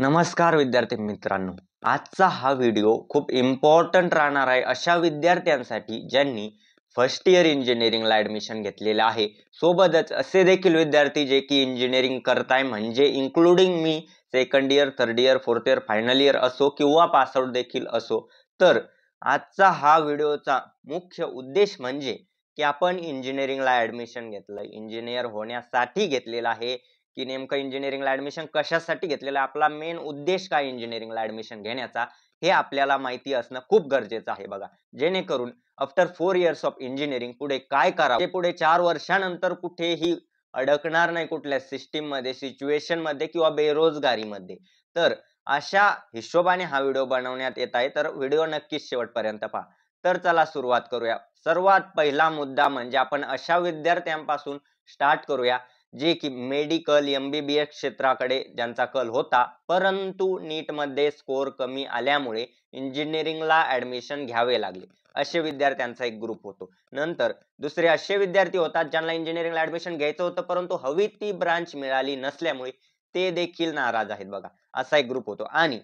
नमस्कार विद्यार्थी मित्रांनो, आजचा हा व्हिडिओ खूप इम्पॉर्टंट राहणार आहे अशा विद्यार्थ्यांसाठी ज्यांनी फर्स्ट इयर इंजिनिअरिंगला ऍडमिशन घेतलेलं आहे. सोबतच असे देखील विद्यार्थी जे की इंजिनिअरिंग करताय, म्हणजे इन्क्लुडिंग मी, second year, third year, fourth year, final year असो किंवा पासआउट देखील असो. तर आजचा हा व्हिडिओचा मुख्य उद्देश म्हणजे की आपण इंजिनिअरिंगला ऍडमिशन घेतलंय, इंजिनियर होण्यासाठी घेतलेलं आहे, की नेमकं इंजिनिअरिंगला ऍडमिशन कशासाठी घेतलेलं आहे, आपला मेन उद्देश काय इंजिनिअरिंगला ऍडमिशन घेण्याचा, हे आपल्याला माहिती असणं खूप गरजेचं आहे बघा. जेणेकरून आफ्टर 4 इयर्स ऑफ इंजिनिअरिंग पुढे काय करावं, ते पुढे 4 वर्षानंतर कुठेही अडकणार नाही कुठल्या सिस्टीम मध्ये, सिच्युएशन मध्ये किंवा बेरोजगारीमध्ये. तर अशा हिशोबाने हा व्हिडिओ बनवण्यात येत आहे, तर व्हिडिओ नक्कीच शेवटपर्यंत पहा. तर चला सुरुवात करूया. सर्वात पहिला मुद्दा म्हणजे आपण अशा विद्यार्थ्यांपासून स्टार्ट करूया जे की मेडिकल, एमबीबीएस क्षेत्राकडे ज्यांचा कल होता, परंतु नीट मध्ये स्कोर कमी आल्यामुळे इंजिनिअरिंगला ऍडमिशन घ्यावे लागले, असे विद्यार्थ्यांचा एक ग्रुप होतो. नंतर दुसरे असे विद्यार्थी होतात ज्यांना इंजिनिअरिंगला ऍडमिशन घ्यायचं होतं, परंतु हवी ती ब्रांच मिळाली नसल्यामुळे ते देखील नाराज आहेत बघा, असा एक ग्रुप होतो. आणि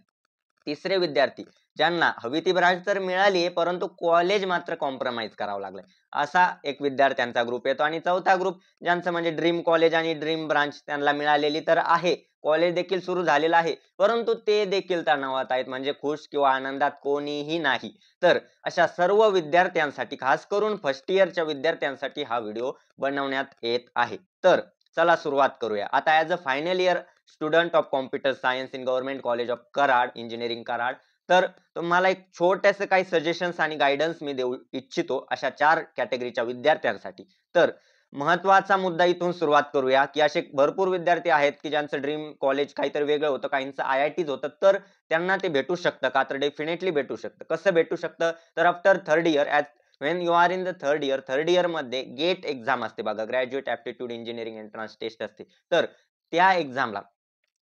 तिसरे विद्यार्थी ज्यांना हवी ती ब्रांच तर मिळाली परंतु कॉलेज मात्र कॉम्प्रोमाइज करावं लागलंय, असा एक विद्यार्थ्यांचा ग्रुप येतो. आणि चौथा ग्रुप ज्यांचं म्हणजे ड्रीम कॉलेज आणि ड्रीम ब्रांच त्यांना मिळालेली तर आहे, कॉलेज देखील सुरू झालेलं आहे, परंतु ते देखील तणावात आहेत, म्हणजे खुश किंवा आनंदात कोणीही नाही. तर अशा सर्व विद्यार्थ्यांसाठी, खास करून फर्स्ट इयरच्या विद्यार्थ्यांसाठी हा व्हिडिओ बनवण्यात येत आहे. तर चला सुरुवात करूया. आता as a final year student of computer science in government college of Karad, engineering Karad, तर तुम्हाला एक छोटेसे काही सजेशन्स आणि गायडन्स मी देऊ इच्छितो अशा 4 कॅटेगरीच्या विद्यार्थ्यांसाठी. तर महत्वाचा मुद्दा इथून सुरुवात करूया, की असे भरपूर विद्यार्थी आहेत की ज्यांचं ड्रीम कॉलेज काहीतरी वेगळं होतं, काहींचं आयआयटीच होतं, तर त्यांना ते भेटू शकतं का? तर डेफिनेटली भेटू शकतं. कसं भेटू शकतं? तर after third year, when you are in the third year मध्ये गेट एक्झाम असते बघा, graduate aptitude engineering entrance test असते. तर त्या एक्झामला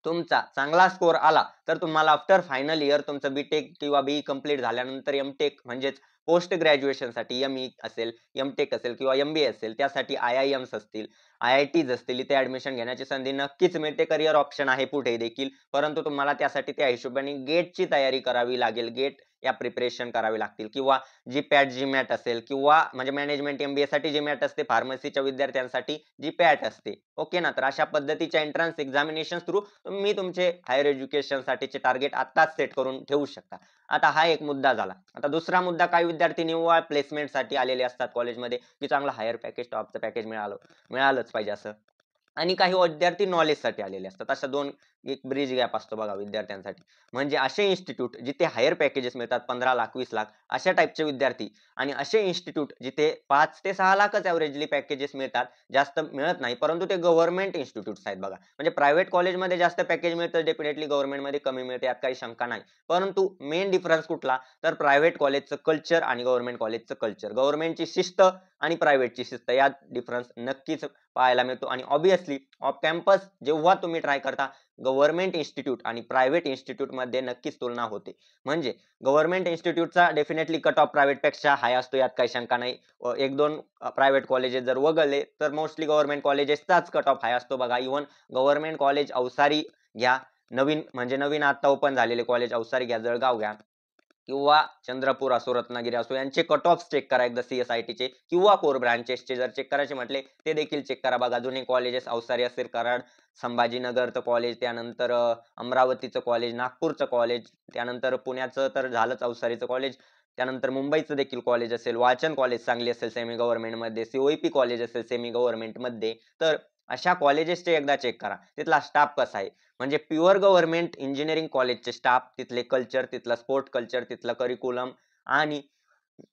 तुमचा चांगला स्कोर आला तर तुम्हाला आफ्टर फायनल इयर तुमचं बीटेक किंवा बीई कंप्लीट झाल्यानंतर एमटेक म्हणजेच पोस्ट ग्रॅज्युएशनसाठी एमई असेल, एमटेक असेल किंवा एमबीए असेल, त्यासाठी आयआयएम्स असतील, आयआयटीज असतील, इथे ऍडमिशन घेण्याची संधी नक्कीच मिळते. करिअर ऑप्शन आहे पुढे देखील, परंतु तुम्हाला त्यासाठी त्या हिशोबाने गेटची तयारी करावी लागेल, गेट या प्रिपरेशन करावी लागतील, किंवा जीपॅट, जीमॅट असेल, किंवा म्हणजे मॅनेजमेंट एमबीए साठी जीमॅट असते, फार्मसीच्या विद्यार्थ्यांसाठी जीपॅट असते. ओके ना? तर अशा पद्धतीच्या एंट्रन्स एक्झामिनेशन थ्रू तुम्ही तुमचे हायर एज्युकेशन साठीचे टार्गेट आत्ताच सेट करून ठेवू शकता. आता हा एक मुद्दा झाला. आता दुसरा मुद्दा, काही विद्यार्थी निव्वळ प्लेसमेंटसाठी आलेले असतात कॉलेजमध्ये, की चांगलं हायर पॅकेज, टॉपचं पॅकेज मिळालंच पाहिजे असं. आणि काही विद्यार्थी नॉलेजसाठी आलेले असतात. अशा दोन एक ब्रिज गॅप असतो बघा विद्यार्थ्यांसाठी. म्हणजे असे इन्स्टिट्यूट जिथे हायर पॅकेजेस मिळतात 15 लाख, 20 लाख, अशा टाइपचे विद्यार्थी, आणि असे इन्स्टिट्यूट जिथे 5 ते 6 लाखच एव्हरेजली पॅकेजेस मिळतात, जास्त मिळत नाही, परंतु ते गव्हर्नमेंट इन्स्टिट्यूट्स आहेत बघा. म्हणजे प्रायव्हेट कॉलेजमध्ये जास्त पॅकेज मिळतं, डेफिनेटली गव्हर्नमेंटमध्ये कमी मिळते, यात काही शंका नाही. परंतु मेन डिफरन्स कुठला? तर प्रायव्हेट कॉलेजचं कल्चर आणि गव्हर्नमेंट कॉलेजचं कल्चर. गव्हर्नमेंटची शिस्त आणि प्रायव्हेटची शिस्त, यात डिफरन्स नक्कीच पाहायला मिळतो. आणि ऑब्व्हियसली ऑफ कॅम्पस जेव्हा तुम्ही ट्राय करता, गव्हर्नमेंट इन्स्टिट्यूट आणि प्रायव्हेट इन्स्टिट्यूट मध्ये नक्कीच तुलना होते. म्हणजे गव्हर्नमेंट इन्स्टिट्यूटचा डेफिनेटली कट ऑफ प्रायव्हेट पेक्षा हाय असतो, यात काही शंका नाही. एक दोन प्रायव्हेट कॉलेजेस जर वगळले तर मोस्टली गव्हर्नमेंट कॉलेजेसचाच कट ऑफ हाय असतो बघा. इव्हन गव्हर्नमेंट कॉलेज अवसारी घ्या, नवीन म्हणजे नवीन आता ओपन झालेले कॉलेज अवसारी घ्या, जळगाव घ्या, किंवा चंद्रपूर असो, रत्नागिरी असो, यांचे कट ऑफ चेक करा एकदा, सीएसआयटीचे किंवा कोर ब्रांचेसचे जर चेक करायचे म्हटले ते देखील चेक करा बघा. जुने कॉलेजेस अवसारी असेल, कराड, संभाजीनगरचं कॉलेज, त्यानंतर अमरावतीचं कॉलेज, नागपूरचं कॉलेज, त्यानंतर पुण्याचं तर झालंच अवसारीचं कॉलेज, त्यानंतर मुंबईचं देखील कॉलेज असेल, वाचन कॉलेज चांगली असेल सेमी गव्हर्नमेंट मध्ये, सीओईपी कॉलेज असेल सेमी गव्हर्नमेंट मध्ये, तर अशा कॉलेजेसचे एकदा चेक करा, तिथला स्टाफ कसा आहे. म्हणजे प्युअर गव्हर्नमेंट इंजिनिअरिंग कॉलेजचे स्टाफ, तिथले कल्चर, तिथला स्पोर्ट कल्चर, तिथला करिक्युलम, आणि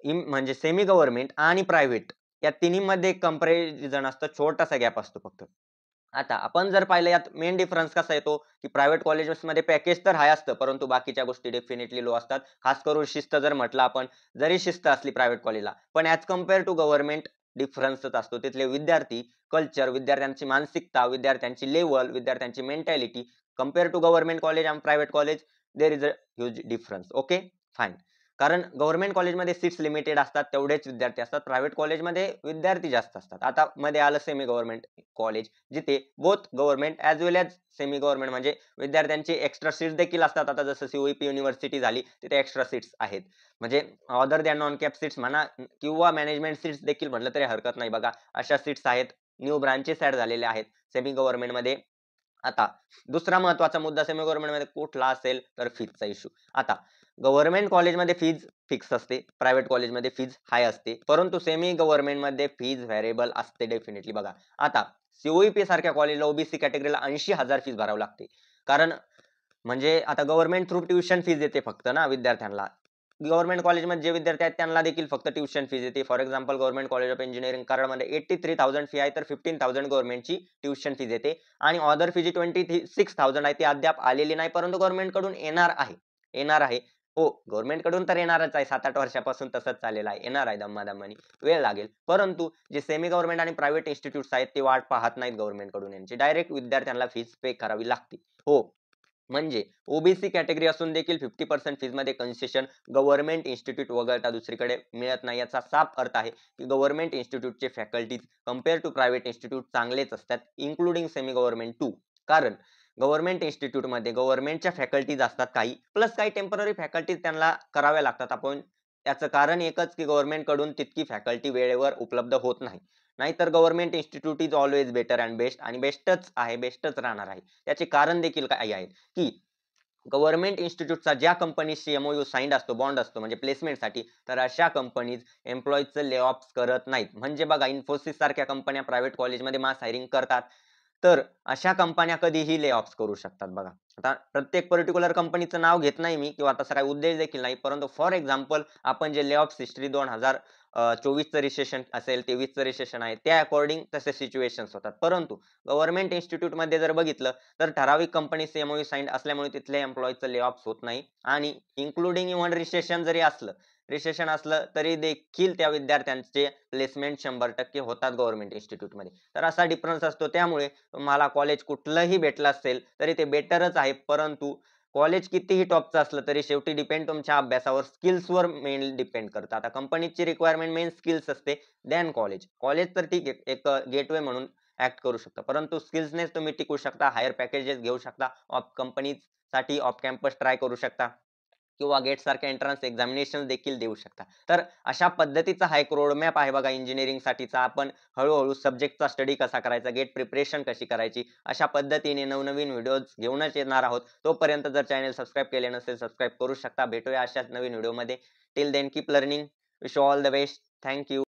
म्हणजे सेमी गव्हर्नमेंट आणि प्रायव्हेट या तिन्हीमध्ये कंपॅरिझन असतं, छोटासा गॅप असतो फक्त. आता आपण जर पाहिलं, यात मेन डिफरन्स कसा येतो, की प्रायव्हेट कॉलेजेसमध्ये पॅकेज तर हाय असतं, परंतु बाकीच्या गोष्टी डेफिनेटली लो असतात. खास करून शिस्त जर म्हटलं आपण, जरी शिस्त असली प्रायव्हेट कॉलेजला, पण ऍज कम्पेअर टू गव्हर्नमेंट डिफरन्सच असतो. तिथले विद्यार्थी, कल्चर, विद्यार्थ्यांची मानसिकता, विद्यार्थ्यांची लेवल, विद्यार्थ्यांची mentality, compare to government college आणि private college, there is a huge difference. Okay, fine. कारण गव्हर्नमेंट कॉलेजमध्ये सीट्स लिमिटेड असतात, तेवढेच विद्यार्थी असतात. प्रायव्हेट कॉलेजमध्ये विद्यार्थी जास्त असतात. आता मध्ये आलं सेमी गव्हर्नमेंट कॉलेज, जिथे बोथ गव्हर्नमेंट ॲज वेल ॲज सेमी गव्हर्नमेंट म्हणजे विद्यार्थ्यांची एक्स्ट्रा सीट्स देखील असतात. आता जसं COEP युनिव्हर्सिटी झाली, तिथे एक्स्ट्रा सीट्स आहेत. म्हणजे other than non cap seats म्हणा किंवा मॅनेजमेंट सीट्स देखील म्हटलं तरी हरकत नाही बघा. अशा सीट्स आहेत. न्यू ब्रांचेस ॲड झालेल्या आहेत सेमी गव्हर्नमेंटमध्ये. आता दुसरा महत्त्वाचा मुद्दा सेमी गव्हर्नमेंटमध्ये कुठला असेल तर फीजचा इश्यू. आता गव्हर्नमेंट कॉलेजमध्ये फीज फिक्स असते, प्रायव्हेट कॉलेजमध्ये फीज हाय असते, परंतु सेमी गव्हर्नमेंटमध्ये फीज व्हेरिएबल असते डेफिनेटली बघा. आता COEP सारख्या कॉलेजला OBC कॅटेगरीला 80,000 फीज भरावी लागते. कारण म्हणजे आता गव्हर्नमेंट थ्रू ट्युशन फीज येते फक्त ना विद्यार्थ्यांना. गव्हर्नमेंट कॉलेजमध्ये जे विद्यार्थी आहेत त्यांना देखील फक्त ट्युशन फीज येते. For example government college of engineering कराडमध्ये 83,000 फी आहे, तर 15,000 गव्हर्नमेंटची ट्युशन फीज येते आणि ऑदर फी जी 26,000 आहे ती अद्याप आलेली नाही, परंतु गव्हर्नमेंटकडून येणार आहे. येणार आहे. हो, गव्हर्नमेंटकडून तर येणारच आहे. 7-8 वर्षापासून तसंच चाललेलं आहे. येणार आहे दम्मा-दम्मानी. वेळ लागेल. परंतु जे सेमी गव्हर्नमेंट आणि प्रायव्हेट इन्स्टिट्यूट्स आहेत ते वाट पाहत नाहीत गव्हर्नमेंटकडून यांची. डायरेक्ट विद्यार्थ्यांना फीज पे करावी लागते. हो, म्हणजे OBC कॅटेगरी असून देखील 50% फीजमध्ये कन्सेशन गव्हर्नमेंट इन्स्टिट्यूट वगळता दुसरीकडे मिळत नाही. याचा साफ अर्थ आहे की गव्हर्नमेंट इन्स्टिट्यूटचे faculties compare to private institute चांगलेच असतात, इन्क्लुडिंग सेमी गव्हर्नमेंट टू. कारण गव्हर्नमेंट इन्स्टिट्यूटमध्ये गव्हर्नमेंटच्या फॅकल्टीज असतात काही, प्लस काही टेम्पररी फॅकल्टीज त्यांना कराव्या लागतात. आपण त्याचं कारण एकच की गव्हर्नमेंटकडून तितकी फॅकल्टी वेळेवर उपलब्ध होत नाही. नाहीतर government institute is always better and best आणि बेस्टच आहे, बेस्टच राहणार आहे. त्याचे कारण देखील काही आहेत की गव्हर्नमेंट इन्स्टिट्यूटचा ज्या कंपनीशी MOU साइंड असतो, बॉन्ड असतो म्हणजे प्लेसमेंटसाठी, तर अशा कंपनीज एम्प्लॉईजचं ले ऑफ्स करत नाहीत. म्हणजे बघा Infosys सारख्या कंपन्या प्रायव्हेट कॉलेजमध्ये मास हायरिंग करतात. तर अशा कंपन्या कधीही ले ऑफ्स करू शकतात बघा. आता प्रत्येक पर्टिक्युलर कंपनीचं नाव घेत नाही मी किंवा तसा काही उद्देश देखील नाही. परंतु फॉर एक्झाम्पल आपण जे ले ऑफ्स हिस्ट्री 2024चं रिसेशन असेल, 23चं रिसेशन आहे, त्या अकॉर्डिंग तसे सिच्युएशन्स होतात. परंतु गव्हर्नमेंट इन्स्टिट्यूटमध्ये जर बघितलं तर ठराविक कंपनीचे MOU साइंड असल्यामुळे तिथल्या एम्प्लॉईजचं ले ऑफ्स होत नाही आणि इन्क्लुडिंग इव्हन रिसेशन असलं तरी देखील त्या विद्यार्थ्यांचे प्लेसमेंट 100% होतात गव्हर्नमेंट इन्स्टिट्यूटमध्ये. तर असा डिफरन्स असतो. त्यामुळे तुम्हाला कॉलेज कुठलंही भेटलं असेल तरी ते बेटरच आहे. परंतु कॉलेज कितीही टॉपचं असलं तरी शेवटी डिपेंड तुमच्या अभ्यासावर, स्किल्सवर मेन डिपेंड करतं. आता कंपनीची रिक्वायरमेंट मेन स्किल्स असते दॅन कॉलेज. कॉलेज तर ठीक आहे, एक गेटवे म्हणून ॲक्ट करू शकता. परंतु स्किल्सनेच तुम्ही टिकू शकता, हायर पॅकेजेस घेऊ शकता, कंपनीसाठी ऑफ कॅम्पस ट्राय करू शकता किंवा गेटसारख्या एंट्रन्स एक्झामिनेशन्स देखील देऊ शकता. तर अशा पद्धतीचा हा एक रोडमॅप आहे बघा इंजिनिअरिंगसाठीचा. आपण हळू सब्जेक्टचा स्टडी कसा करायचा, गेट प्रिपरेशन कशी करायची, अशा पद्धतीने नवनवीन व्हिडिओज घेऊनच येणार आहोत. तोपर्यंत जर चॅनल सबस्क्राईब केले नसेल, सबस्क्राईब करू शकता. भेटूया अशाच नवीन व्हिडिओमध्ये. Till then keep learning. Wish you all the best. Thank you.